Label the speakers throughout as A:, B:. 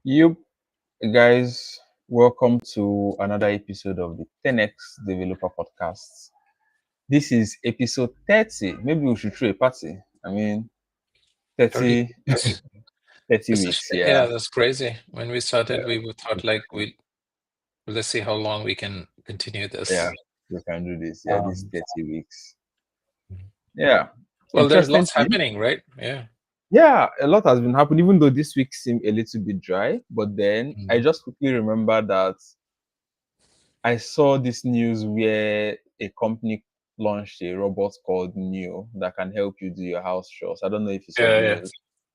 A: You guys, welcome to another episode of the 10x Developer Podcast. This is episode 30. Maybe we should throw a party. I mean,
B: 30
A: 30,
B: That's
A: 30
B: it's
A: weeks.
B: yeah,
A: Yeah,
B: that's crazy. When we started,
A: yeah,
B: we thought like let's see how long we can continue
A: yeah.
B: this.
A: We can do this. Yeah, this
B: Um,
A: 30 weeks. Yeah,
B: well, there's
A: interesting
B: lots
A: thing.
B: happening, right? Yeah.
A: Yeah, a lot has been happening, even though this week seemed a little bit dry. But then I
B: Mhm.
A: just quickly remember that I saw this news where a company launched a robot called Neo that can help you do your house chores. I don't know if you saw
B: Yeah,
A: the
B: yeah,
A: news.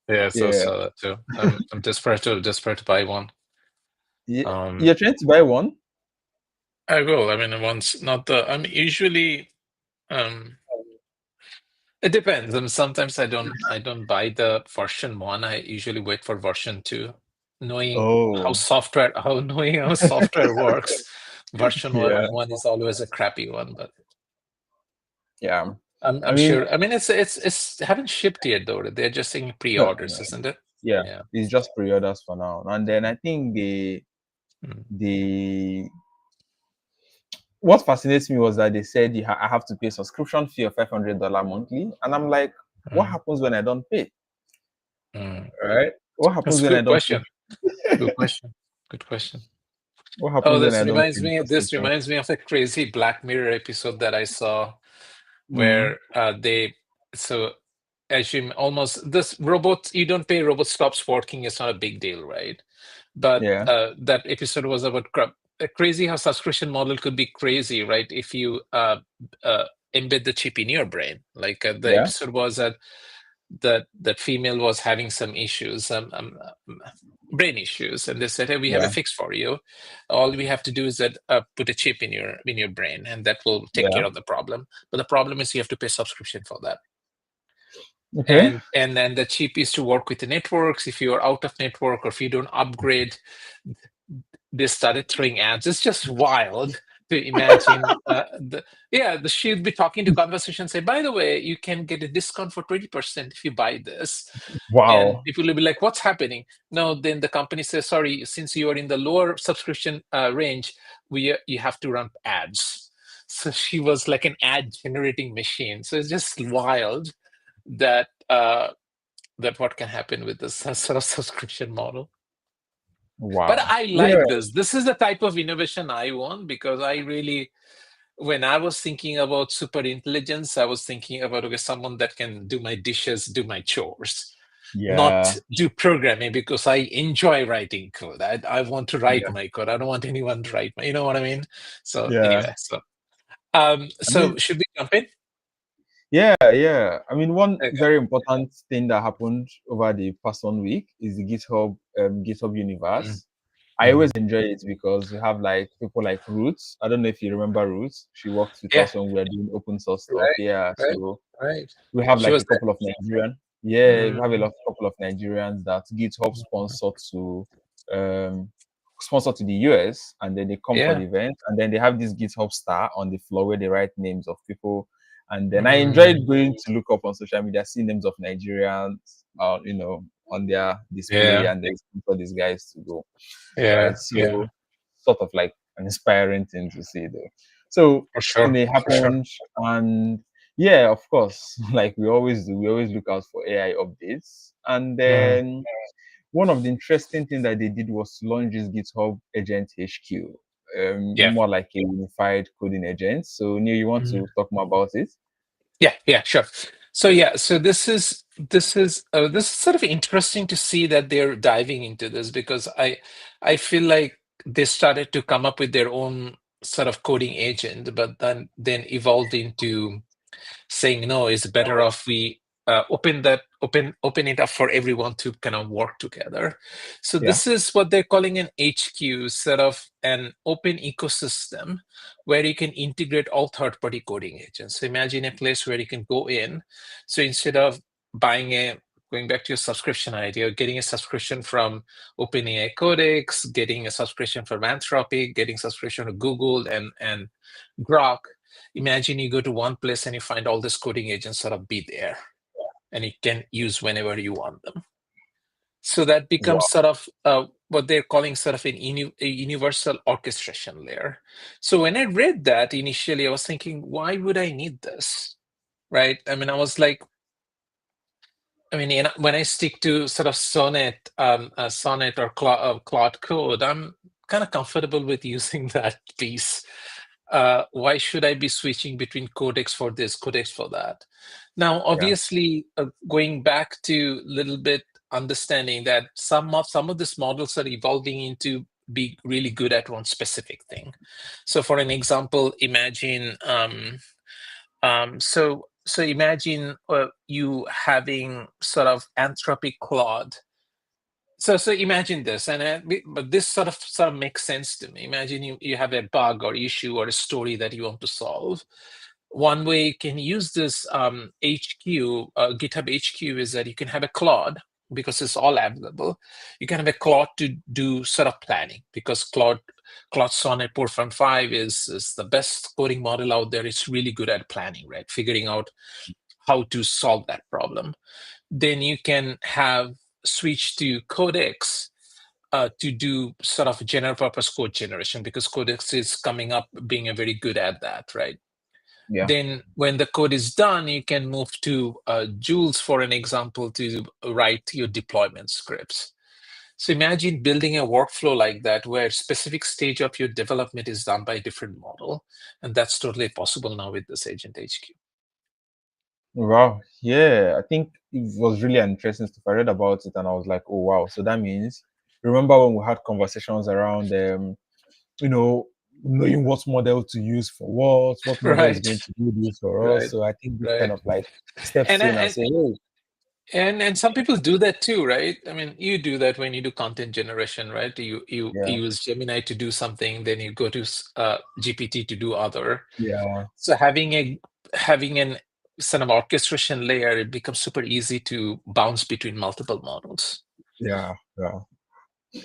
B: yeah. So
A: Yeah.
B: saw that too. I'm desperate to buy one.
A: Yeah.
B: Um,
A: You're trying to buy one?
B: I will. I mean, once not the. I'm usually um. It depends. Sometimes I don't buy the version 1. I usually wait for version 2, knowing
A: Oh,
B: knowing how software works. Version one
A: yeah.
B: one is always a crappy one, but
A: Yeah. I
B: I'm
A: mean,
B: sure. I mean, it's haven't shipped yet though. They're just saying
A: no,
B: pre-orders,
A: no.
B: isn't it?
A: Yeah.
B: Yeah.
A: It's just pre-orders for now. And then I think
B: Mm.
A: the what fascinates me was that they said I have to pay subscription fee of $500 monthly. And I'm like, what
B: Mm.
A: happens when I don't pay?
B: Mm.
A: All right. What
B: That's
A: happens
B: a
A: when I
B: good
A: don't pay?
B: question. Good question. Good question.
A: What
B: Oh,
A: happens when
B: this
A: I don't
B: reminds
A: pay the
B: me. This
A: subscription?
B: reminds me of a crazy Black Mirror episode that I saw
A: Mm,
B: where they so as you almost this robot you don't pay, robot stops working. It's not a big deal, right? But
A: yeah.
B: that episode was about crazy how subscription model could be crazy, right? If you embed the chip in your brain. Like the
A: Yeah.
B: episode was that female was having some issues, brain issues, and they said, "Hey, we have a
A: Yeah.
B: fix for you. All we have to do is that put a chip in your brain, and that will take
A: Yeah.
B: care of the problem. But the problem is you have to pay subscription for that."
A: Okay.
B: And then the chip is to work with the networks. If you're out of network or if you don't upgrade, they started throwing ads. It's just wild to imagine. She'd be talking to conversation, say, by the way, you can get a discount for 20% if you buy this. And
A: Wow.
B: people will be like, what's happening? No, then the company says, sorry, since you are in the lower subscription range, you have to run ads. So she was like an ad generating machine. So it's just wild that that what can happen with this sort of subscription model. But
A: Wow.
B: I
A: Yeah.
B: like this. This is the type of innovation I want, because I really, when I was thinking about super intelligence, I was thinking about, okay, someone that can do my dishes, do my chores, not
A: Yeah.
B: do programming, because I enjoy writing code. I want to write
A: Yeah.
B: my code. I don't want anyone to write my, you know what I mean? So
A: Yeah.
B: anyway,
A: I
B: so
A: mean,
B: should we jump in?
A: yeah, yeah. I mean, one
B: Okay.
A: very important thing that happened over the past 1 week is the GitHub
B: Mm,
A: universe. I always
B: mm.
A: enjoy it because we have like people like Roots. I don't know if you remember Roots. She worked with
B: Yeah,
A: us when we were doing open source stuff.
B: right,
A: Yeah.
B: right,
A: So
B: right.
A: we have
B: She
A: like
B: was
A: a
B: there.
A: couple of Nigerian. Yeah, we have a
B: Mm,
A: couple of Nigerians that GitHub um sponsor to the US, and then they come for
B: yeah.
A: the event, and then they have this GitHub star on the floor where they write names of people. And then I enjoyed
B: Mm,
A: going to look up on social media, see names of Nigerians, on their display,
B: yeah,
A: and then for these guys to go. Right.
B: yeah, yeah.
A: So sort of like an inspiring thing to see though. So
B: For sure,
A: it
B: for sure.
A: happened, and yeah, of course, like we always do, we always look out for AI updates. And
B: Mm,
A: then one of the interesting things that they did was to launch this GitHub Agent HQ,
B: yeah.
A: more like a unified coding agent. So Neil, you want
B: Mm.
A: to talk more about it?
B: Yeah, yeah, sure. So yeah, so this is sort of interesting to see that they're diving into this, because I feel like they started to come up with their own sort of coding agent, but then evolved into saying, no, it's better off we open it up for everyone to kind of work together. So
A: Yeah.
B: this is what they're calling an HQ, sort of an open ecosystem where you can integrate all third-party coding agents. So imagine a place where you can go in. So instead of going back to your subscription idea, getting a subscription from OpenAI Codex, getting a subscription from Anthropic, getting subscription to Google and Grok. Imagine you go to one place and you find all these coding agents sort of be there, and you can use whenever you want them. So that becomes
A: Wow.
B: sort of what they're calling sort of a universal orchestration layer. So when I read that initially, I was thinking, why would I need this? Right? I mean, I was like, when I stick to sort of Sonnet or Claude code, I'm kind of comfortable with using that piece. Why should I be switching between Codex for this, Codex for that? Now,
A: Yeah.
B: obviously, going back to a little bit understanding that some of these models are evolving into be really good at one specific thing. So, for an example, imagine so imagine you having sort of Anthropic Claude. So imagine this, but this sort of makes sense to me. Imagine you have a bug or issue or a story that you want to solve. One way you can use this HQ, GitHub HQ, is that you can have a Claude because it's all available. You can have a Claude to do sort of planning because Claude Sonnet 4.5 is the best coding model out there. It's really good at planning, right? Figuring out how to solve that problem. Then you can have switch to Codex to do sort of general purpose code generation because Codex is coming up being a very good at that, right?
A: Yeah.
B: Then when the code is done, you can move to Jules, for an example, to write your deployment scripts. So imagine building a workflow like that where specific stage of your development is done by a different model. And that's totally possible now with this Agent HQ.
A: Wow. Yeah. I think it was really interesting stuff. I read about it and I was like, oh wow. So that means remember when we had conversations around you know, knowing what model to use for what model is
B: Right,
A: going to do this for us.
B: right,
A: So I think this kind
B: right.
A: of like steps
B: And
A: in and
B: and
A: say, hey,
B: and some people do that too, right? I mean, you do that when you do content generation, right? You
A: yeah,
B: use Gemini to do something, then you go to GPT to do other.
A: yeah,
B: So having an sort of orchestration layer, it becomes super easy to bounce between multiple models.
A: yeah, yeah.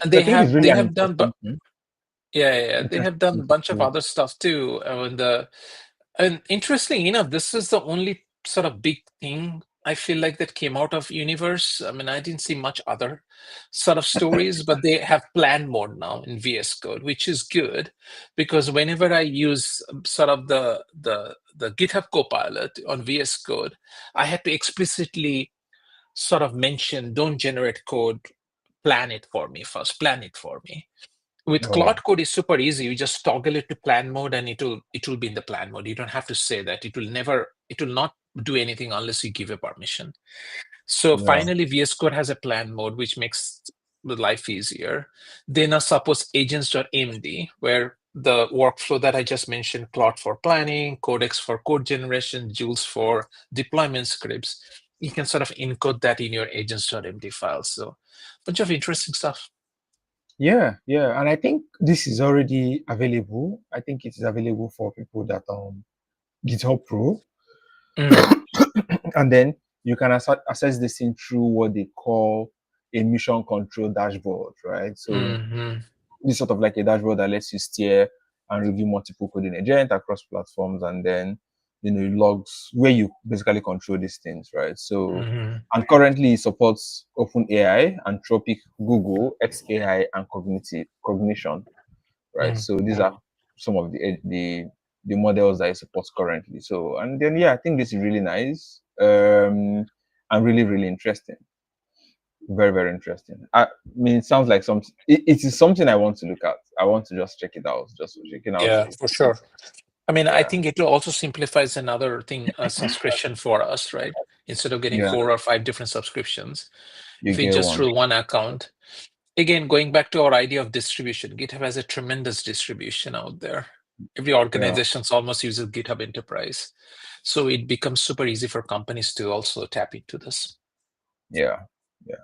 B: And
A: So I think it's really
B: they
A: an
B: have done,
A: interesting,
B: they have
A: interesting
B: done a
A: thing to
B: bunch of
A: do.
B: other stuff too. And interestingly enough, this is the only sort of big thing I feel like that came out of Universe. I mean, I didn't see much other sort of stories, but they have plan mode now in VS Code, which is good because whenever I use sort of the GitHub Copilot on VS Code, I had to explicitly sort of mention, don't generate code, plan it for me first, plan it for me. With
A: Oh,
B: Claude Code is super easy. You just toggle it to plan mode and it will be in the plan mode. You don't have to say that. It will not do anything unless you give a permission. So
A: yeah,
B: finally, VS Code has a plan mode, which makes the life easier. Then now suppose AGENTS.md, where the workflow that I just mentioned, Claude for planning, Codex for code generation, Jules for deployment scripts, you can sort of encode that in your agents.md file. So bunch of interesting stuff.
A: yeah, yeah. And I think this is already available. I think it is available for people that GitHub Pro,
B: Mm,
A: and then you can access this thing through what they call a mission control dashboard, right? So
B: mhm.
A: this sort of like a dashboard that lets you steer and review multiple coding agents across platforms, and then it logs where you basically control these things, right? So
B: Mhm,
A: and currently it supports OpenAI, Anthropic, Google, XAI, and cognition, right?
B: mm.
A: So these are some of the models that it supports currently. So and then yeah, I think this is really nice, and really really interesting. Very, very interesting. I mean, it sounds like something. It is something I want to look at. I want to just check it out, just for checking out
B: Yeah,
A: sake.
B: for sure. I mean, I
A: Yeah,
B: think it also simplifies another thing, subscription for us, right? Instead of getting
A: yeah,
B: 4 or 5 different subscriptions,
A: you
B: if we
A: get
B: just
A: one.
B: through one account. Again, going back to our idea of distribution, GitHub has a tremendous distribution out there. Every
A: Yeah,
B: organization almost uses GitHub Enterprise. So it becomes super easy for companies to also tap into this.
A: yeah, yeah.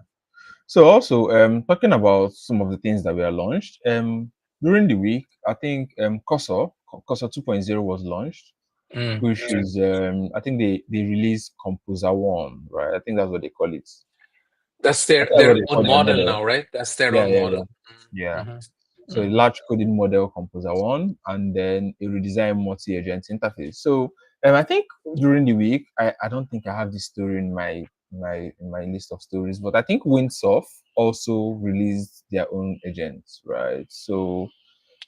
A: So also, talking about some of the things that were launched, during the week, I think Cursor 2.0 was launched,
B: Mm.
A: which is I think they released Composer One, right? I think that's what they call it.
B: That's
A: I
B: their
A: think that's what
B: their
A: they
B: own
A: call their
B: model
A: model.
B: now, right? That's their
A: Yeah,
B: own
A: yeah, yeah,
B: model.
A: yeah.
B: Mhm.
A: So a
B: Mm.
A: large coding model composer one, and then a redesigned multi-agent interface. So I think during the week, I don't think I have this story in my list of stories, but I think Windsurf also released their own agents, right? So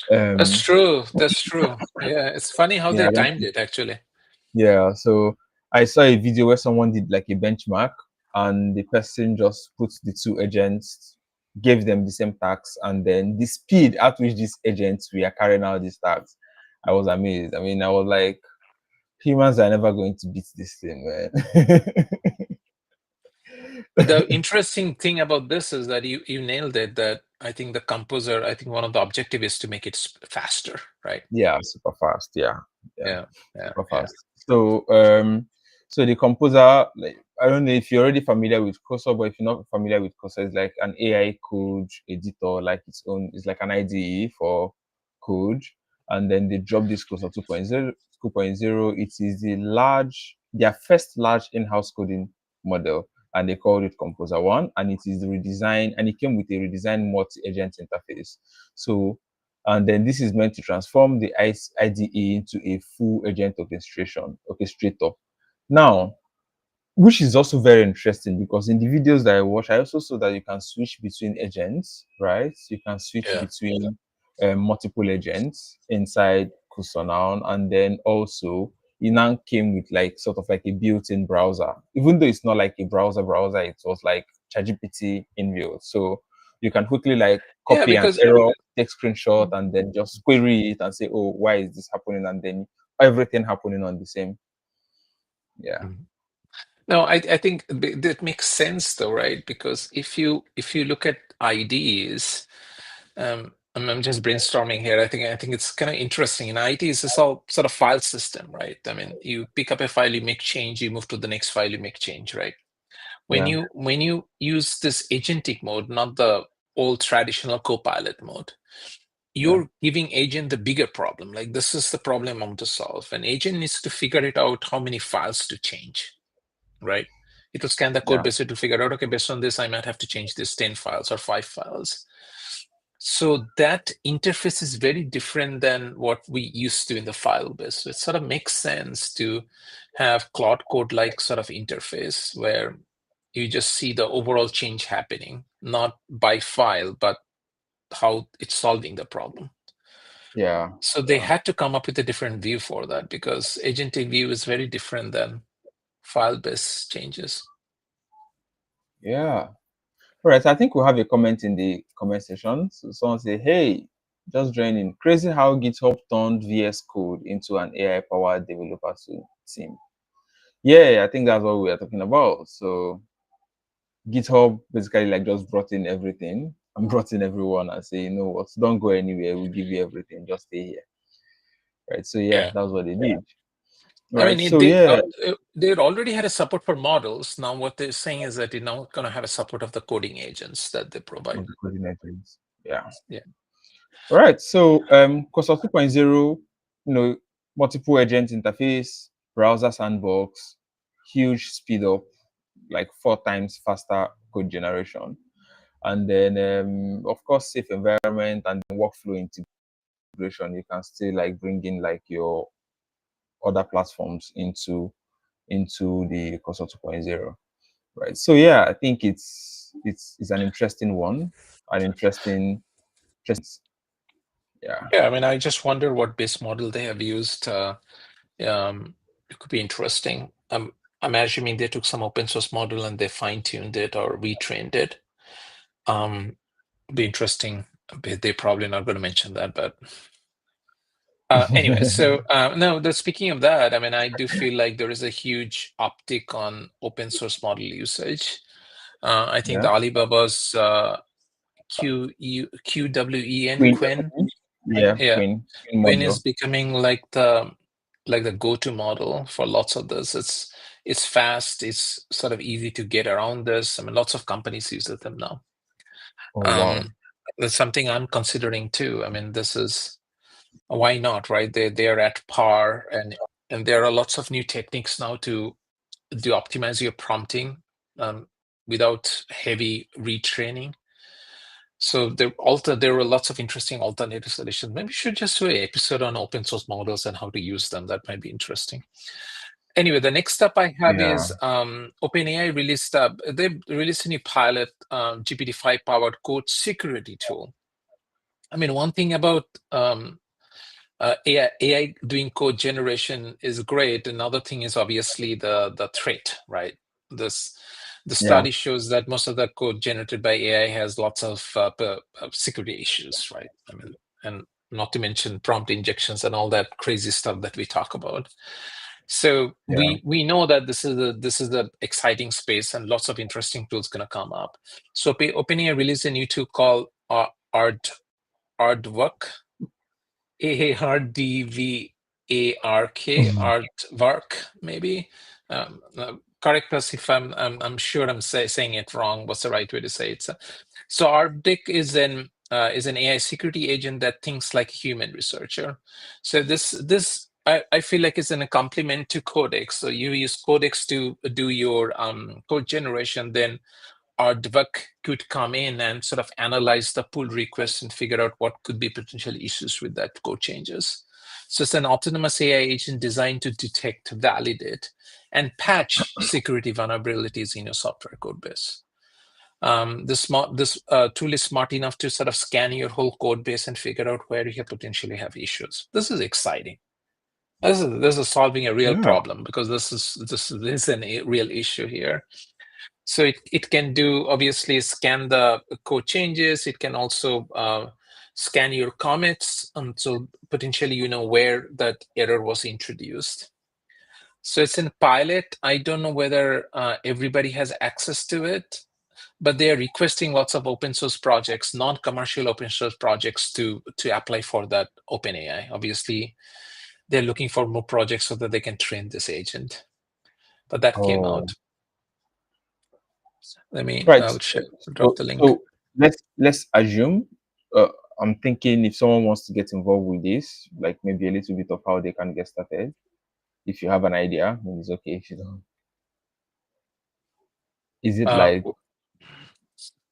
B: That's
A: um
B: true. That's true. Yeah, it's funny how
A: yeah,
B: they timed it actually.
A: yeah, so I saw a video where someone did like a benchmark, and the person just put the two agents, gave them the same tasks, and then the speed at which these agents were carrying out these tasks, I was amazed. I mean, I was like, humans are never going to beat this thing, man.
B: The interesting thing about this is that you nailed it. That I think the composer, I think one of the objective is to make it faster, right?
A: Yeah, super fast. Yeah, yeah,
B: Yeah, yeah,
A: super
B: yeah.
A: fast. So the composer, like, I don't know if you're already familiar with Cursor, but if you're not familiar with Cursor, it's like an AI code editor, like its own. It's like an IDE for code, and then they dropped this Cursor 2.0. 2.0. It is their first large in-house coding model, and they called it Composer One, and it is the redesign, and it came with a redesigned multi-agent interface. So and then this is meant to transform the IDE into a full agent orchestrator. Now, which is also very interesting because in the videos that I watched, I also saw that you can switch between agents, right? You can switch
B: Yeah.
A: between multiple agents inside Kusonoun, and then also it now came with like sort of like a built-in browser. Even though it's not like a browser, it was like ChatGPT inbuilt. So you can quickly like
B: Yeah,
A: copy an
B: because
A: error, take screenshot, and then just query it and say, "Oh, why is this happening?" And then everything happening on the same. Yeah,
B: Mhm. No, I think that makes sense though, right? Because if you look at IDs, I'm just brainstorming here. I think it's kind of interesting. In IDs, it's all sort of file system, right? I mean, you pick up a file, you make change, you move to the next file, you make change, right? When
A: yeah,
B: you use this agentic mode, not the old traditional Copilot mode,
A: yeah,
B: you're giving agent the bigger problem. Like this is the problem I want to solve. An agent needs to figure it out how many files to change, right? It will scan the code
A: yeah.
B: base to figure out, okay, based on this, I might have to change this 10 files or 5 files. So that interface is very different than what we used to in the file base. So it sort of makes sense to have Claude code like sort of interface where you just see the overall change happening, not by file, but how it's solving the problem.
A: Yeah,
B: So they
A: yeah,
B: had to come up with a different view for that because agentic view is very different than file-based changes.
A: yeah. All right. I think we'll have a comment in the comment section. So someone say, "Hey, just joining. Crazy how GitHub turned VS Code into an AI-powered developer team." Yeah, I think that's what we are talking about. So GitHub basically like just brought in everything and brought in everyone and say, "You know what? Don't go anywhere. We'll give you everything. Just stay here." Right. So yeah,
B: Yeah.
A: that's what they did.
B: I
A: Right.
B: mean,
A: So yeah,
B: they already had a support for models. Now, what they're saying is that you're now going to have a support of the coding agents that they provide.
A: of the coordinators. Yeah.
B: Yeah.
A: All right. So Cursor 2.0, multiple agent interface, browser sandbox, huge speed up, like 4 times faster code generation. And then of course safe environment and workflow integration. You can still like bring in like your other platforms into the Cursor 2.0. Right. So yeah, I think it's an interesting one. An interesting, yeah.
B: Yeah. I mean, I just wonder what base model they have used. It could be interesting. I'm assuming they took some open source model and they fine tuned it or retrained it. Be interesting. They're probably not going to mention that, but anyway, so no, speaking of that, I mean, I do feel like there is a huge uptick on open source model usage. I think
A: Yeah.
B: the Alibaba's QWEN
A: Queen,
B: Quinn,
A: yeah,
B: yeah,
A: Queen
B: Quinn is
A: model.
B: becoming like the go-to model for lots of this. It's fast. It's sort of easy to get around this. I mean, lots of companies use them now.
A: Oh wow.
B: Um, that's something I'm considering too. I mean, this is why not, right? They are at par, and there are lots of new techniques now to optimize your prompting without heavy retraining. So there were lots of interesting alternative solutions. Maybe we should just do an episode on open source models and how to use them. That might be interesting. Anyway, the next step I have
A: Yeah.
B: is OpenAI released they released a new pilot GPT-5-powered code security tool. I mean, one thing about AI doing code generation is great. Another thing is obviously the threat, right? The
A: Yeah.
B: study shows that most of the code generated by AI has lots of security issues, right? I mean, and not to mention prompt injections and all that crazy stuff that we talk about. So
A: Yeah.
B: we know that this is the exciting space, and lots of interesting tools gonna come up. So OpenAI released a new tool called Aardvark, Aardvark, Aardvark, maybe. Correct us if I'm sure I'm saying it wrong. What's the right way to say it? So Aardvark is an AI security agent that thinks like a human researcher. So this I feel like is in a complement to Codex. So you use Codex to do your code generation, then Aardvark could come in and sort of analyze the pull request and figure out what could be potential issues with that code changes. So it's an autonomous AI agent designed to detect, validate, and patch security vulnerabilities in your software code base. This tool is smart enough to sort of scan your whole code base and figure out where you potentially have issues. This is exciting. This is solving a real
A: Yeah.
B: problem, because this is a real issue here. So it can do, obviously, scan the code changes. It can also scan your commits, so potentially you know where that error was introduced. So it's in pilot. I don't know whether everybody has access to it, but they are requesting lots of open source projects, non-commercial open source projects, to apply for that OpenAI. Obviously, they're looking for more projects so that they can train this agent. But that came
A: Oh,
B: out. Let me,
A: right.
B: I'll share, drop
A: So,
B: the link.
A: so let's assume. Uh, I'm thinking if someone wants to get involved with this, like maybe a little bit of how they can get started. If you have an idea, then it's okay. If you don't, is it
B: Uh,
A: like?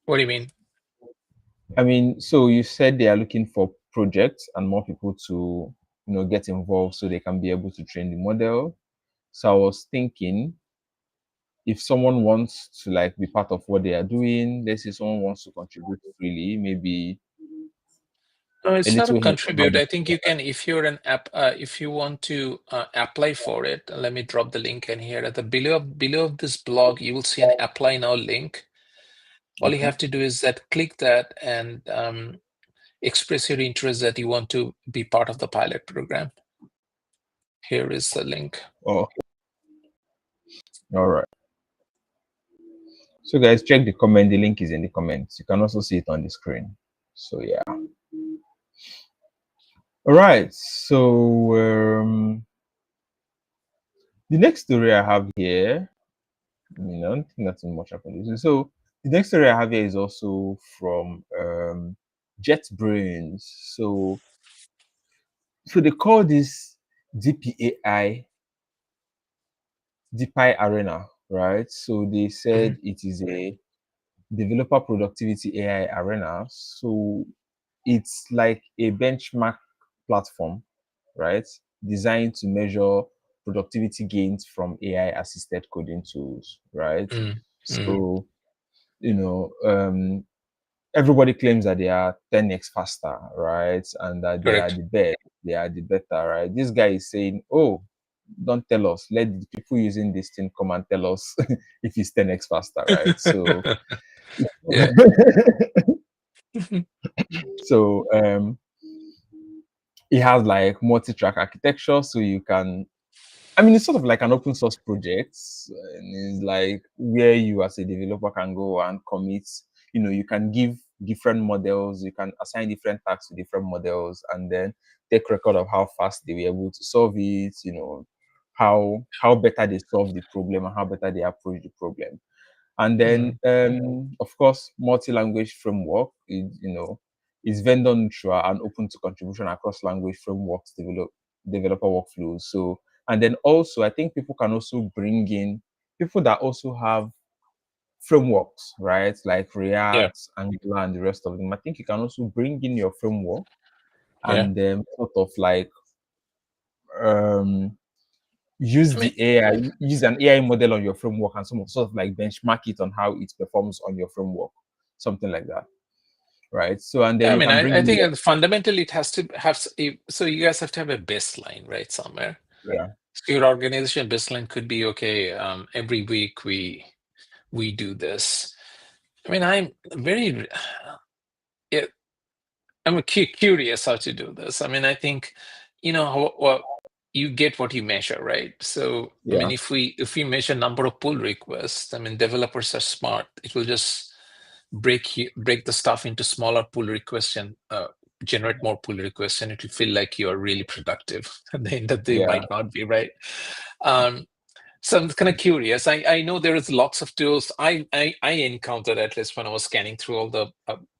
B: what do you mean?
A: I mean, so you said they are looking for projects and more people to, get involved so they can be able to train the model. So I was thinking if someone wants to like be part of what they are doing, let's say someone wants to contribute freely, maybe
B: No,
A: a
B: it's not a
A: little hint about
B: contribute.
A: the
B: I think you can, if you're an app, if you want to apply for it. Let me drop the link in here. At the below of this blog, you will see an apply now link. All you
A: okay.
B: have to do is that click that and express your interest that you want to be part of the pilot program. Here is the link.
A: Oh, all right. So guys, check the comment. The link is in the comments. You can also see it on the screen. So yeah. All right. So the next story I have here, I don't think nothing much happened. So the next story I have here is also from JetBrains. So they call this DPAI DeepAI Arena, right? So they
B: Mhm.
A: said it is a developer productivity AI arena. So it's like a benchmark platform, right? Designed to measure productivity gains from AI assisted coding tools, right?
B: Mm, mm,
A: So, everybody claims that they are 10x faster, right? And that they are
B: correct.
A: the best, they are the better, right? This guy is saying, oh, don't tell us. Let the people using this thing come and tell us if it's 10x faster, right? So,
B: Yeah.
A: so it has like multi-track architecture, so you can. I mean, it's sort of like an open source project, and it's like where you as a developer can go and commit. You can give different models, you can assign different tasks to different models, and then take record of how fast they were able to solve it. How better they solve the problem and how better they approach the problem. And then,
B: Mm,
A: of course, multi-language framework is vendor neutral and open to contribution across language frameworks, developer workflows. So, and then also, I think people can also bring in people that also have frameworks, right? Like
B: yeah.
A: React, Angular, and the rest of them. I think you can also bring in your framework
B: Yeah.
A: and then sort of like um use
B: I mean,
A: the AI, use an AI model on your framework and sort of like benchmark it on how it performs on your framework, something like that, right? So and then
B: yeah, I
A: you
B: mean,
A: can
B: I
A: bring in
B: think fundamentally it has to have, so you guys have to have a baseline, right, somewhere.
A: yeah,
B: So your organization baseline could be, okay, every week we do this. I mean, I'm very, yeah, I'm curious how to do this. I mean, I think, well, you get what you measure, right? So, I
A: yeah,
B: mean, if we measure number of pull requests, I mean, developers are smart. It will just break the stuff into smaller pull requests and generate more pull requests, and it will feel like you are really productive. At the end of the day,
A: yeah,
B: might not be, right? Um, so I'm kind of curious. I know there is lots of tools. I encountered, at least when I was scanning through all the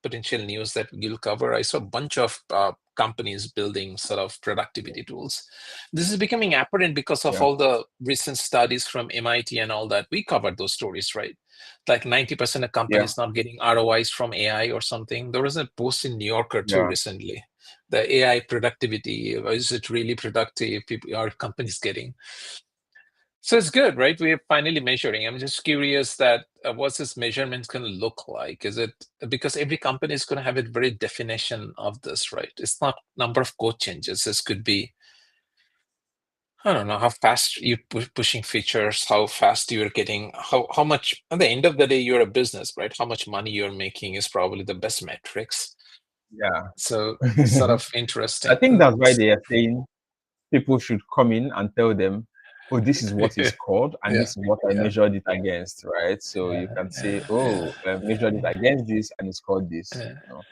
B: potential news that you'll cover. I saw a bunch of companies building sort of productivity tools. This is becoming apparent because of
A: yeah,
B: all the recent studies from MIT and all that. We covered those stories, right? Like 90% of
A: yeah,
B: companies not getting ROIs from AI or something. There was a post in New Yorker too
A: yeah,
B: recently. The AI productivity, is it really productive? People are companies getting? So it's good, right? We're finally measuring. I'm just curious that what's this measurement going to look like? Is it because every company is going to have a very definition of this, right? It's not number of code changes. This could be, I don't know, how fast you pushing features, how fast you're getting, how much. At the end of the day, you're a business, right? How much money you're making is probably the best metrics.
A: yeah.
B: So sort of
A: I
B: interesting.
A: think that's why they are saying people should come in and tell them, oh, this is what is called, and
B: Yeah,
A: this is what I
B: yeah,
A: measured it against, right? So you
B: yeah,
A: can say,
B: yeah,
A: oh,
B: yeah.
A: I measured it against this, and it's called this,
B: Yeah.
A: So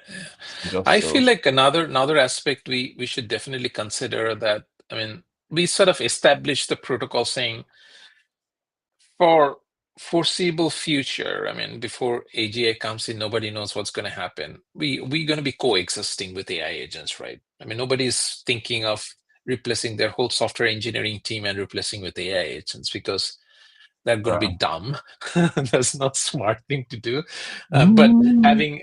A: just
B: I feel
A: so,
B: like another aspect we should definitely consider that, I mean, we sort of established the protocol saying for foreseeable future, I mean, before AGI comes in, nobody knows what's going to happen. We're going to be coexisting with AI agents, right? I mean, nobody's thinking of replacing their whole software engineering team and replacing with AI agents because they're going to
A: yeah.
B: be dumb. That's not smart thing to do. But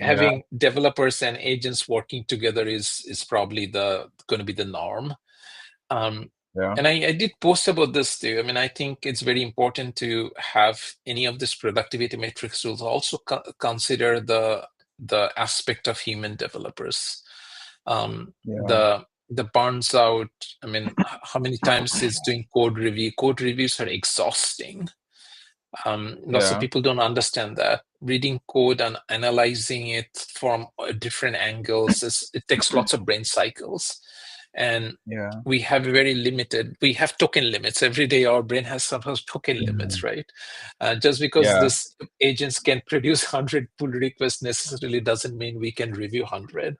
A: Yeah,
B: having developers and agents working together is probably the going to be the norm. Um,
A: yeah,
B: and I did post about this too. I mean, I think it's very important to have any of this productivity metrics tools also consider the aspect of human developers.
A: yeah,
B: The burns out. I mean, how many times is doing code review? Code reviews are exhausting. Lots of
A: yeah,
B: people don't understand that. Reading code and analyzing it from different angles, it takes lots of brain cycles. And
A: yeah,
B: we have we have token limits. Every day our brain has some sort of token limits,
A: mhm,
B: right? Just because
A: yeah,
B: this agents can produce 100 pull requests necessarily doesn't mean we can review 100.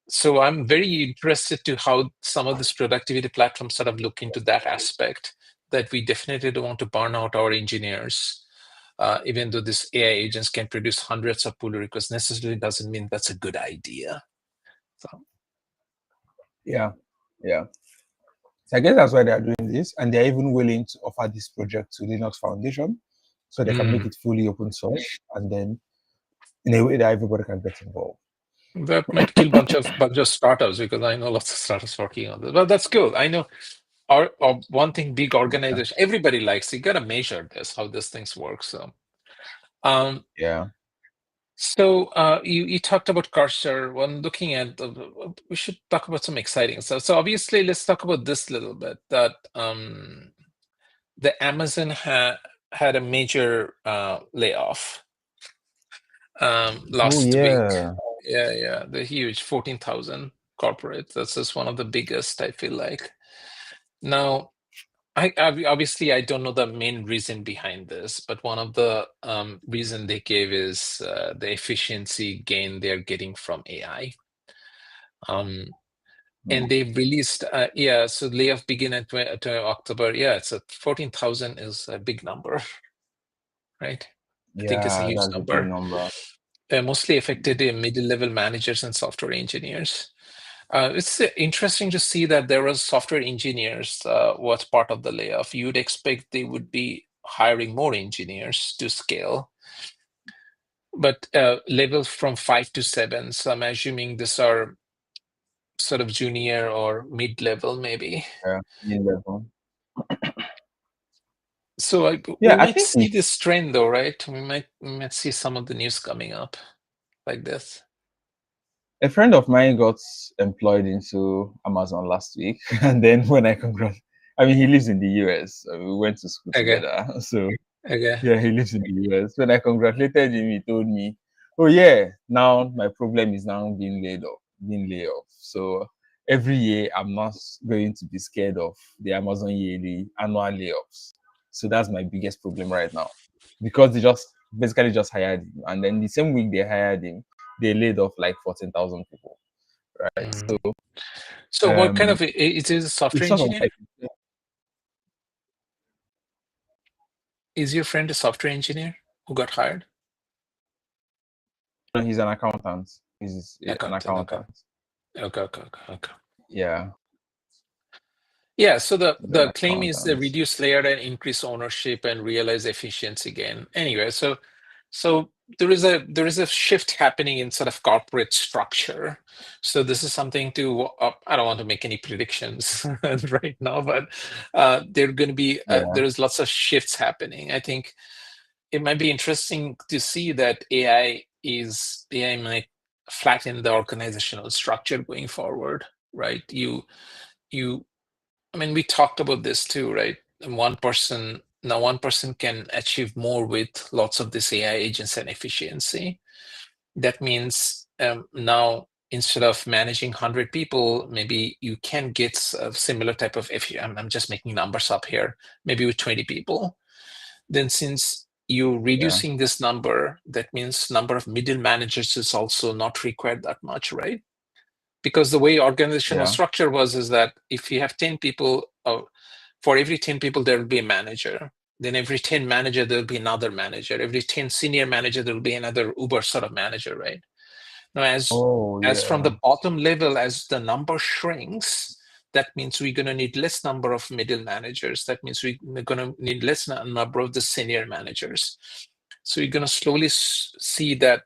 B: So I'm very interested to how some of this productivity platforms sort of look into that aspect, that we definitely don't want to burn out our engineers. Even though this AI agents can produce hundreds of pull requests, necessarily doesn't mean that's a good idea. So
A: yeah, yeah. So I guess that's why they are doing this, and they're even willing to offer this project to Linux Foundation, so they can make
B: mm,
A: it fully open source, and then in a way that everybody can get involved.
B: that might kill bunch of startups, because I know lots of startups working on this. But that's cool. I know our one thing, big organization, everybody likes. You gotta measure this, how this things work. So um,
A: Yeah.
B: you talked about cursor. When looking at we should talk about some exciting stuff. So obviously, let's talk about this a little bit. That the Amazon had a major layoff
A: Oh
B: last week.
A: yeah.
B: Yeah, the huge 14,000 corporate. That's just one of the biggest, I feel like. Now, obviously I don't know the main reason behind this, but one of the reason they gave is the efficiency gain they're getting from AI. Um, and
A: Hmm.
B: they've released, so layoff begin at October. Yeah, it's a 14,000 is a big number, right? I think it's a
A: Yeah,
B: huge
A: that's a big
B: number.
A: number.
B: Mostly affected middle-level managers and software engineers. It's interesting to see that there was software engineers was part of the layoff. You'd expect they would be hiring more engineers to scale, but levels from 5 to 7. So I'm assuming these are sort of junior or mid-level, maybe.
A: Yeah, mid level.
B: So we
A: Yeah, I
B: might
A: think
B: see this trend though, right? We might see some of the news coming up like this.
A: a friend of mine got employed into Amazon last week, and then when I mean, he lives in the US. We went to school
B: Okay.
A: together, so
B: Okay.
A: yeah, he lives in the US. When I congratulated him, he told me, "Oh yeah, now my problem is now being laid off. So every year I'm not going to be scared of the Amazon yearly annual layoffs. So that's my biggest problem right now, because they just basically just hired him, and then the same week they hired him, they laid off like 14,000 people, right?
B: Mm.
A: So
B: So what kind of is it a
A: it's
B: software
A: sort of
B: engineer?
A: like
B: Is your friend a software engineer who got hired?
A: he's an accountant. He's an
B: Accountant. Okay.
A: accountant.
B: Okay. Okay. Okay. Okay.
A: Yeah,
B: Yeah, so the
A: he's an
B: the claim is the
A: accountant.
B: reduce layer and increase ownership and realize efficiency gain. Anyway, so there is a shift happening in sort of corporate structure. So this is something to I don't want to make any predictions right now, but there are going to be
A: Yeah,
B: there is lots of shifts happening. I think it might be interesting to see that AI might flatten the organizational structure going forward, right? You I mean, we talked about this too, right? And one person can achieve more with lots of this AI agents and efficiency. That means now instead of managing 100 people, maybe you can get a similar type of, if you, I'm just making numbers up here, maybe with 20 people. Then since you're
A: yeah,
B: reducing this number, that means number of middle managers is also not required that much, right? Because the way organizational
A: yeah.
B: structure was is that if you have 10 people, for every 10 people there will be a manager, then every 10 manager there will be another manager, every 10 senior manager there will be another uber sort of manager, right? Now
A: Oh,
B: as from the
A: yeah.
B: bottom level, as the number shrinks, that means we're going to need less number of middle managers, that means we're going to need less number of the senior managers. So you're going to slowly see that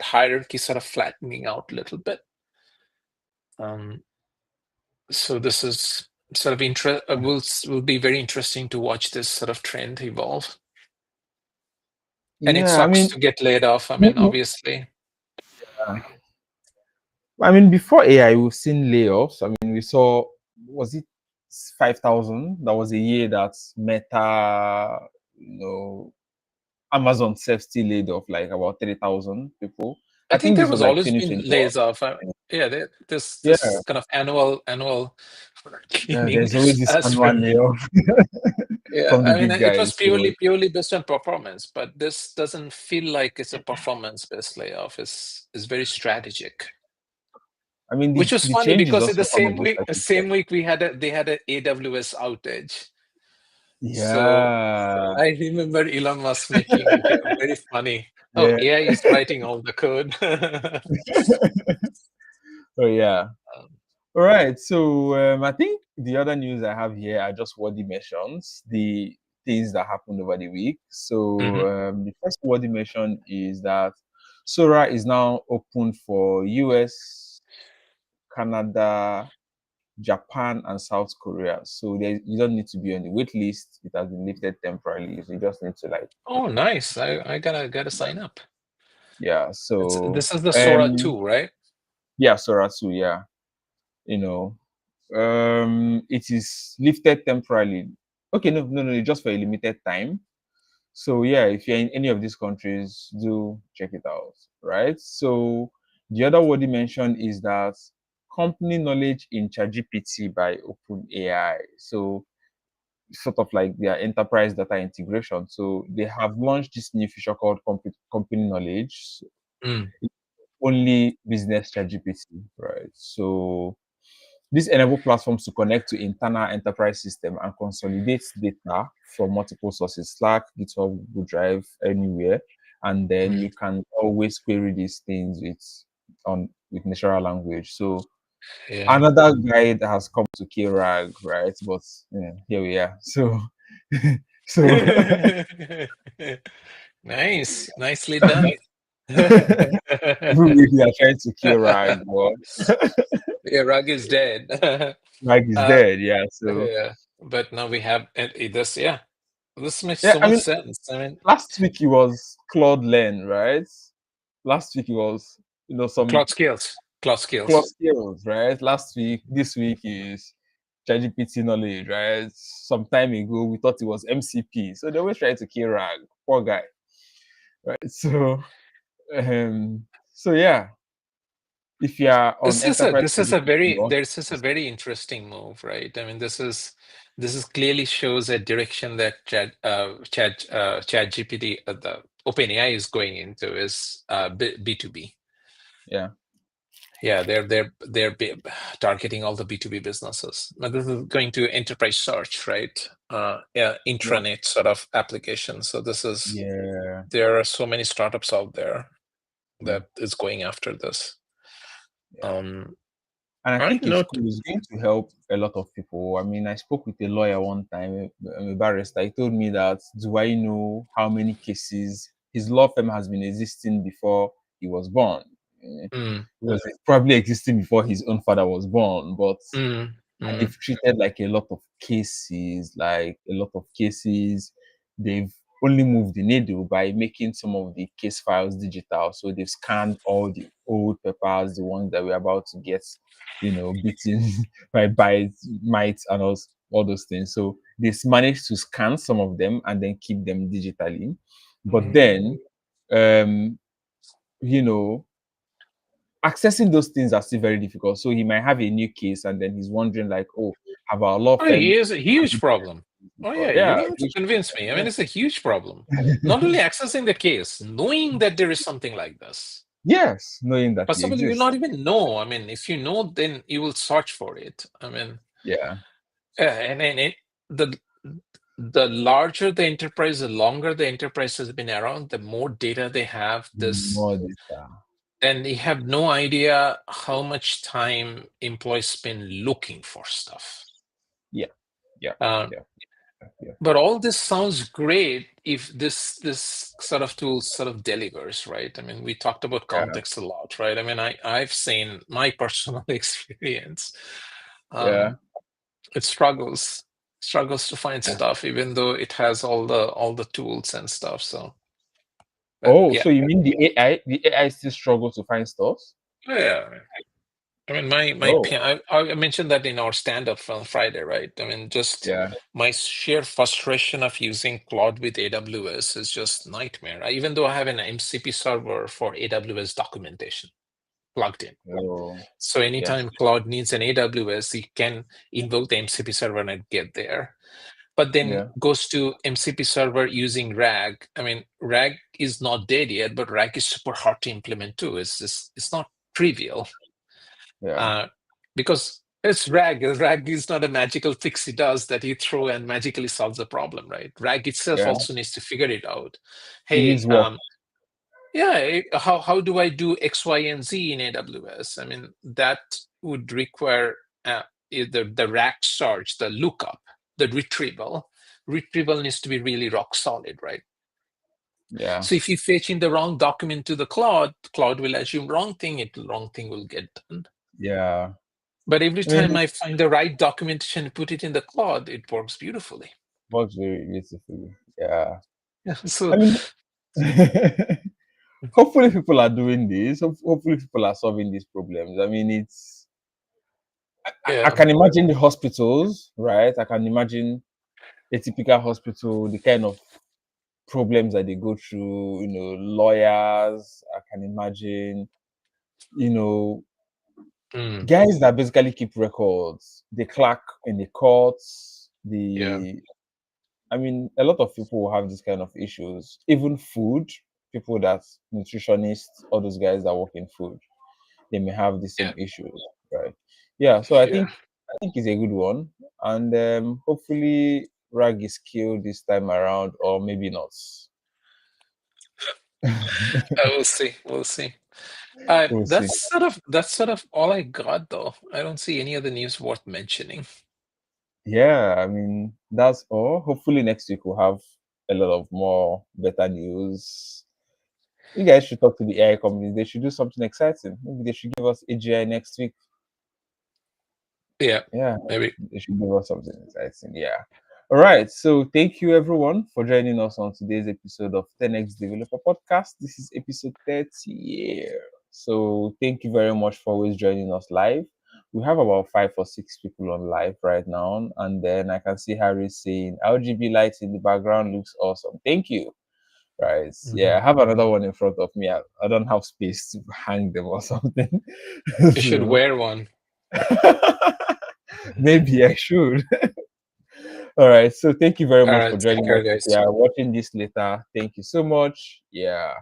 B: hierarchy sort of flattening out a little bit. um, so this is sort of will be very interesting to watch this sort of trend evolve. And it
A: Yeah, I
B: sucks
A: mean,
B: to get laid off. I
A: no,
B: mean,
A: no,
B: obviously.
A: I mean, before AI, we've seen layoffs. I mean, we saw, was it 5,000? That was a year that Meta, you know, Amazon self still laid off like about 3,000 people.
B: I
A: I
B: think
A: think
B: there
A: this was
B: was
A: like
B: always been
A: 2021.
B: lays off. Yeah,
A: Yeah,
B: this kind of annual
A: yeah,
B: cleaning.
A: there's always this
B: As
A: annual
B: for,
A: layoff
B: yeah,
A: from the
B: I mean,
A: big
B: it was
A: guys. So,
B: purely based on performance, but this doesn't feel like it's a performance based layoff. It's very strategic.
A: I mean,
B: Which was
A: the
B: funny
A: change is
B: because in the
A: also kind of just like you said.
B: same week they had a AWS outage. So
A: Yeah,
B: I remember Elon Musk making it very funny. Oh,
A: yeah.
B: AI is writing all the code.
A: Oh, yeah.
B: Um,
A: All right. So I think the other news I have here are just wordy mentions, the things that happened over the week. So
B: mhm.
A: the first wordy mention is that Sora is now open for US, Canada, Japan, and South Korea. So you don't need to be on the wait list. It has been lifted temporarily. So you just need to like,
B: Oh, nice. I gotta sign up.
A: yeah. So
B: This is the Sora 2, right?
A: yeah, Sora too. Yeah, you know, it is lifted temporarily. Okay, no, just for a limited time. So yeah, if you're in any of these countries, do check it out, right? So the other word you mentioned is that company knowledge in ChatGPT by OpenAI. So sort of like their enterprise data integration. So they have launched this new feature called company knowledge.
B: Mm,
A: Only business ChatGPT, right? So this enable platforms to connect to internal enterprise system and consolidate data from multiple sources, Slack, GitHub, Google Drive, anywhere. And then
B: mm.
A: you can always query these things with natural language. So
B: Yeah.
A: another guy that has come to KRAG, right? But yeah, here we are. So so
B: Nice. Nicely done.
A: every week they are trying to kill Rag, but
B: Yeah, Rug is dead.
A: Rag is
B: Uh,
A: dead. Yeah. So
B: yeah. But now we have this, yeah. This makes
A: Yeah,
B: so
A: I
B: much
A: mean,
B: sense. I mean,
A: last week it was Claude Learn, right? Last week it was, some
B: Cloud skills. Cloud
A: Claude
B: skills.
A: skills, right? Last week, this week is ChatGPT knowledge, right? Some time ago we thought it was MCP, so they always try to kill Rag, poor guy, right? Um, so yeah, if you are on
B: This is a
A: enterprise
B: this is a
A: solution, you
B: very
A: want
B: this is a very interesting move, right? I mean, this is clearly shows a direction that Chat GPT, the OpenAI is going into is B2B.
A: yeah,
B: Yeah, they're targeting all the B2B businesses. But this is going to enterprise search, right? Yeah,
A: yeah,
B: intranet sort of application. So
A: yeah,
B: there are so many startups out there
A: yeah,
B: that is going after this.
A: yeah.
B: Um,
A: And I
B: all right,
A: think it's
B: note.
A: cool. It's going to help a lot of people. I mean, I spoke with a lawyer one time, a barrister. He told me that, do I know how many cases his law firm has been existing before he was born?
B: Mm,
A: It was probably existing before his own father was born, but
B: mm,
A: and
B: mm,
A: they've treated like a lot of cases, like a lot of cases. They've only moved the needle by making some of the case files digital. So they've scanned all the old papers, the ones that we're about to get, beaten by mites and all those things. So they've managed to scan some of them and then keep them digitally. But
B: mm.
A: then, um, you know, accessing those things are still very difficult. So he might have a new case and then he's wondering like, oh, have our law
B: Oh, he
A: firm
B: is a huge problem. Oh yeah,
A: yeah,
B: you don't have to convince me. I mean, it's a huge problem. Not only accessing the case, knowing that there is something like this.
A: yes, knowing that
B: First
A: he
B: of all, you will
A: exists.
B: not even know. I mean, if you know, then you will search for it. I mean,
A: Yeah,
B: the the larger the enterprise, the longer the enterprise has been around, the more data they have.
A: more data.
B: And they have no idea how much time employees spend looking for stuff.
A: Yeah, yeah,
B: Uh,
A: yeah, yeah,
B: but all this sounds great if this sort of tool sort of delivers, right? I mean, we talked about
A: yeah,
B: context a lot, right? I mean, I've seen my personal experience.
A: yeah.
B: Um, it struggles to find
A: Yeah.
B: stuff, even though it has all the tools and stuff. So, but
A: Oh,
B: yeah,
A: so you mean the AI? The AI still struggles to find stuff?
B: yeah. I mean,
A: Oh,
B: I mentioned that in our stand-up on Friday, right? I mean, just
A: yeah.
B: my sheer frustration of using Claude with AWS is just nightmare. Even though I have an MCP server for AWS documentation plugged in.
A: Oh,
B: So
A: yeah,
B: anytime Claude needs an AWS, you can invoke the MCP server and get there. But then
A: yeah,
B: goes to MCP server using RAG. I mean, RAG is not dead yet, but RAG is super hard to implement too. It's not trivial.
A: yeah,
B: uh, because it's RAG. RAG is not a magical fix he does that you throw and magically solves the problem, right? RAG itself
A: yeah.
B: also needs to figure it out.
A: It
B: Hey,
A: needs work.
B: yeah, how do I do X, Y, and Z in AWS? I mean, that would require the RAG search, the lookup, the retrieval. Retrieval needs to be really rock solid, right?
A: Yeah,
B: So if you fetch in the wrong document to the Claude will assume wrong thing will get done.
A: yeah.
B: But every
A: I mean,
B: time I find the right documentation and put it in the Claude, it works beautifully.
A: works very beautifully. Yeah.
B: Yeah,
A: I
B: so
A: mean, hopefully people are doing this. Hopefully people are solving these problems. I mean, I
B: yeah,
A: can imagine the hospitals, right? I can imagine a typical hospital, the kind of problems that they go through, lawyers, I can imagine, you know,
B: mm,
A: guys that basically keep records, they clerk in the courts,
B: yeah,
A: I mean, a lot of people will have this kind of issues. Even food, people that nutritionists, all those guys that work in food, they may have the
B: yeah,
A: same issues, right? Yeah, so I
B: yeah.
A: think it's a good one, and hopefully Rag is killed this time around, or maybe not.
B: We'll see. We'll see.
A: We'll see.
B: That's sort of all I got though. I don't see any other news worth mentioning.
A: Yeah, I mean that's all. Hopefully next week we'll have a lot of more better news. You guys should talk to the AI companies. They should do something exciting. Maybe they should give us AGI next week.
B: Yeah,
A: Yeah,
B: maybe.
A: they should give us something exciting. Yeah. All right. So thank you everyone for joining us on today's episode of 10x Developer Podcast. This is episode 30. Yeah. So thank you very much for always joining us live. We have about 5 or 6 people on live right now. And then I can see Harry saying RGB lights in the background looks awesome. Thank you. Right. Yeah,
B: Mhm.
A: I have another one in front of me. I don't have space to hang them or something.
B: You should
A: So
B: wear one.
A: maybe I should. All right. So thank you very
B: All
A: much for
B: right, take
A: joining
B: care,
A: us. If you
B: guys.
A: are watching this later, thank you so much. Yeah.